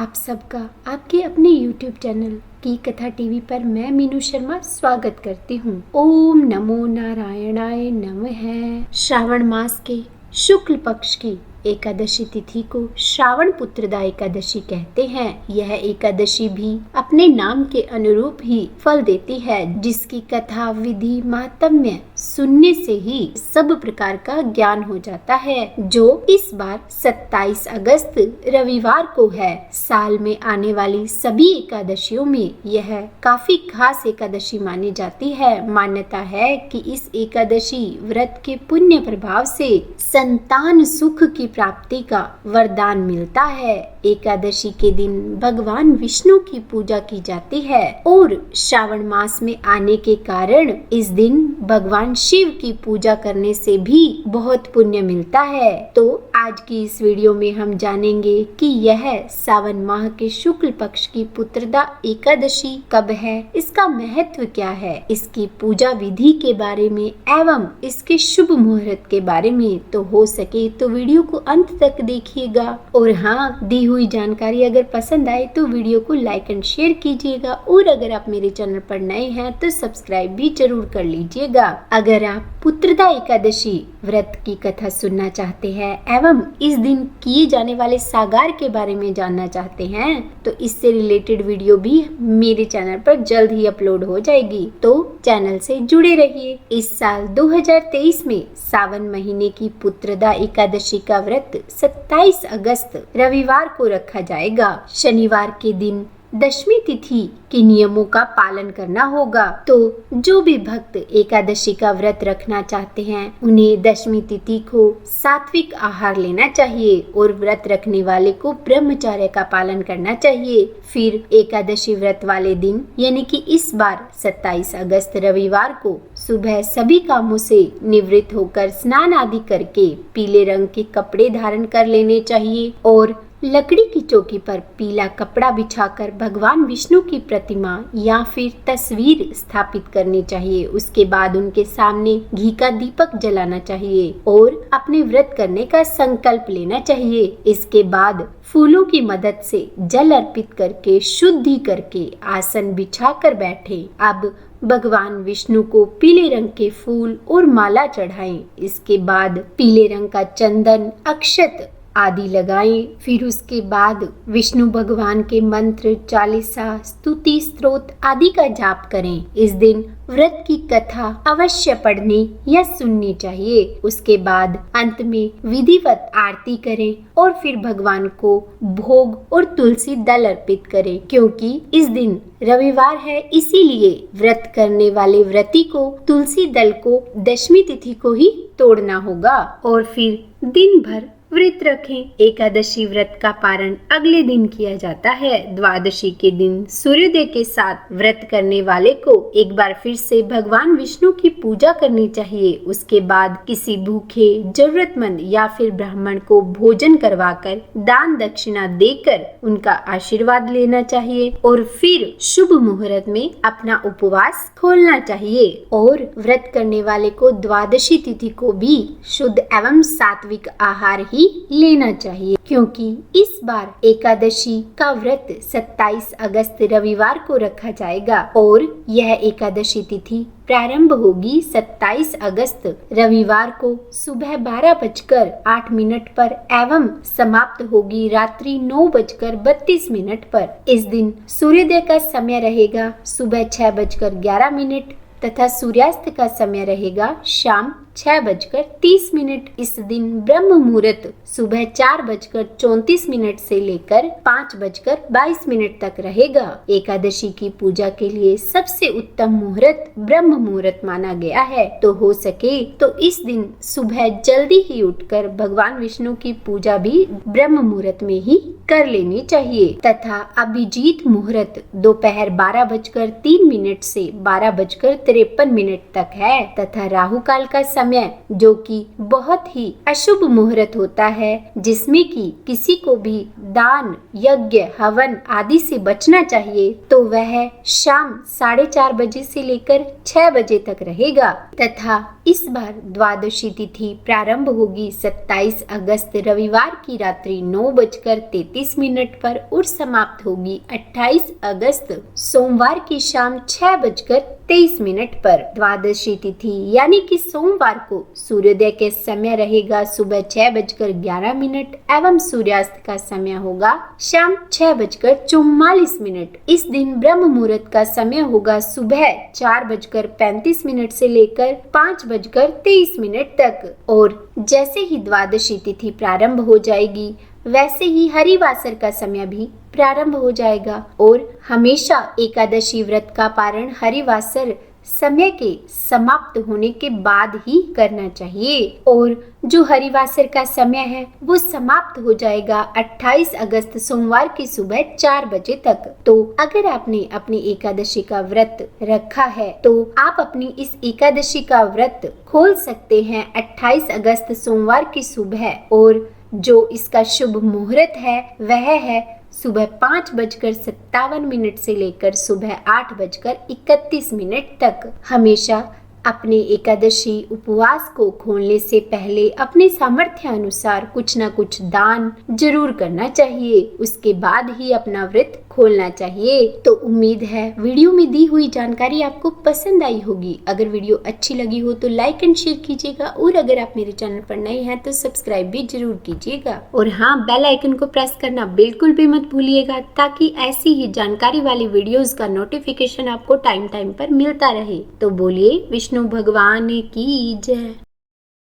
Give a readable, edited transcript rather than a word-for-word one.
आप सबका आपके अपने YouTube चैनल की कथा टीवी पर मैं मीनू शर्मा स्वागत करती हूँ। ओम नमो नारायणाय नमः। श्रावण मास के शुक्ल पक्ष की एकादशी तिथि को श्रावण पुत्रदा एकादशी कहते हैं। यह एकादशी भी अपने नाम के अनुरूप ही फल देती है, जिसकी कथा विधि महात्म्य सुनने से ही सब प्रकार का ज्ञान हो जाता है, जो इस बार 27 अगस्त रविवार को है। साल में आने वाली सभी एकादशियों में यह काफी खास एकादशी मानी जाती है। मान्यता है कि इस एकादशी व्रत के पुण्य प्रभाव से संतान सुख की प्राप्ति का वरदान मिलता है। एकादशी के दिन भगवान विष्णु की पूजा की जाती है और श्रावण मास में आने के कारण इस दिन भगवान शिव की पूजा करने से भी बहुत पुण्य मिलता है। तो आज की इस वीडियो में हम जानेंगे कि यह सावन माह के शुक्ल पक्ष की पुत्रदा एकादशी कब है, इसका महत्व क्या है, इसकी पूजा विधि के बारे में एवं इसके शुभ मुहूर्त के बारे में। तो हो सके तो वीडियो को अंत तक देखिएगा और हाँ, दी हुई जानकारी अगर पसंद आए तो वीडियो को लाइक एंड शेयर कीजिएगा और अगर आप मेरे चैनल पर नए हैं तो सब्सक्राइब भी जरूर कर लीजिएगा। अगर आप पुत्रदा एकादशी व्रत की कथा सुनना चाहते हैं एवं इस दिन किए जाने वाले सागार के बारे में जानना चाहते हैं तो इससे रिलेटेड वीडियो भी मेरे चैनल पर जल्द ही अपलोड हो जाएगी, तो चैनल से जुड़े रहिए। इस साल 2023 में सावन महीने की पुत्रदा एकादशी का व्रत 27 अगस्त रविवार को रखा जाएगा। शनिवार के दिन दशमी तिथि के नियमों का पालन करना होगा। तो जो भी भक्त एकादशी का व्रत रखना चाहते हैं उन्हें दशमी तिथि को सात्विक आहार लेना चाहिए और व्रत रखने वाले को ब्रह्मचर्य का पालन करना चाहिए। फिर एकादशी व्रत वाले दिन यानी कि इस बार 27 अगस्त रविवार को सुबह सभी कामों से निवृत्त होकर स्नान आदि करके पीले रंग के कपड़े धारण कर लेने चाहिए और लकड़ी की चौकी पर पीला कपड़ा बिछाकर भगवान विष्णु की प्रतिमा या फिर तस्वीर स्थापित करनी चाहिए। उसके बाद उनके सामने घी का दीपक जलाना चाहिए और अपने व्रत करने का संकल्प लेना चाहिए। इसके बाद फूलों की मदद से जल अर्पित करके शुद्धि करके आसन बिछाकर बैठे। अब भगवान विष्णु को पीले रंग के फूल और माला चढ़ाएं। इसके बाद पीले रंग का चंदन, अक्षत आदि लगाएं। फिर उसके बाद विष्णु भगवान के मंत्र, चालीसा, स्तुति, स्तोत्र आदि का जाप करें। इस दिन व्रत की कथा अवश्य पढ़नी या सुननी चाहिए। उसके बाद अंत में विधिवत आरती करें और फिर भगवान को भोग और तुलसी दल अर्पित करें। क्योंकि इस दिन रविवार है, इसीलिए व्रत करने वाले व्रती को तुलसी दल को दशमी तिथि को ही तोड़ना होगा और फिर दिन भर व्रत रखें। एकादशी व्रत का पारण अगले दिन किया जाता है। द्वादशी के दिन सूर्योदय के साथ व्रत करने वाले को एक बार फिर से भगवान विष्णु की पूजा करनी चाहिए। उसके बाद किसी भूखे, जरूरतमंद या फिर ब्राह्मण को भोजन करवाकर दान दक्षिणा देकर उनका आशीर्वाद लेना चाहिए और फिर शुभ मुहूर्त में अपना उपवास खोलना चाहिए। और व्रत करने वाले को द्वादशी तिथि को भी शुद्ध एवं सात्विक आहार ही लेना चाहिए, क्योंकि इस बार एकादशी का व्रत 27 अगस्त रविवार को रखा जाएगा और यह एकादशी तिथि प्रारंभ होगी 27 अगस्त रविवार को सुबह 12:08 पर एवं समाप्त होगी रात्रि 9:32 पर। इस दिन सूर्योदय का समय रहेगा सुबह 6:11 तथा सूर्यास्त का समय रहेगा शाम 6:30। इस दिन ब्रह्म मुहूर्त सुबह 4:34 से लेकर 5:22 तक रहेगा। एकादशी की पूजा के लिए सबसे उत्तम मुहूर्त ब्रह्म मुहूर्त माना गया है। तो हो सके तो इस दिन सुबह जल्दी ही उठकर भगवान विष्णु की पूजा भी ब्रह्म मुहूर्त में ही कर लेनी चाहिए तथा अभिजीत मुहूर्त दोपहर 12:03 से 12:53 तक है तथा राहु काल का समय जो कि बहुत ही अशुभ मुहूर्त होता है, जिसमें कि किसी को भी दान, यज्ञ, हवन आदि से बचना चाहिए, तो वह शाम 4:30 बजे से लेकर 6 बजे तक रहेगा तथा इस बार द्वादशी तिथि प्रारंभ होगी 27 अगस्त रविवार की रात्रि 9:33 5:35 पर और समाप्त होगी 28 अगस्त सोमवार की शाम 6:23 पर। द्वादशी तिथि यानी कि सोमवार को सूर्योदय के समय रहेगा सुबह 6:11 एवं सूर्यास्त का समय होगा शाम 6:44। इस दिन ब्रह्म मुहूर्त का समय होगा सुबह 4:35 से लेकर 5:23 तक। और जैसे ही द्वादशी तिथि प्रारंभ हो जाएगी वैसे ही हरिवासर का समय भी प्रारंभ हो जाएगा। और हमेशा एकादशी व्रत का पारण हरिवासर समय के समाप्त होने के बाद ही करना चाहिए। और जो हरिवासर का समय है वो समाप्त हो जाएगा 28 अगस्त सोमवार की सुबह 4 बजे तक। तो अगर आपने अपनी एकादशी का व्रत रखा है तो आप अपनी इस एकादशी का व्रत खोल सकते हैं 28 अगस्त सोमवार की सुबह। और जो इसका शुभ मुहूर्त है वह है सुबह 5:57 से लेकर सुबह 8:31 तक। हमेशा अपने एकादशी उपवास को खोलने से पहले अपने सामर्थ्य अनुसार कुछ न कुछ दान जरूर करना चाहिए, उसके बाद ही अपना व्रत खोलना चाहिए। तो उम्मीद है वीडियो में दी हुई जानकारी आपको पसंद आई होगी। अगर वीडियो अच्छी लगी हो तो लाइक एंड शेयर कीजिएगा और अगर आप मेरे चैनल पर नए हैं तो सब्सक्राइब भी जरूर कीजिएगा। और हाँ, बेल आइकन को प्रेस करना बिल्कुल भी मत भूलिएगा ताकि ऐसी ही जानकारी वाली वीडियोस का नोटिफिकेशन आपको टाइम टाइम पर मिलता रहे। तो बोलिए विष्णु भगवान की जय।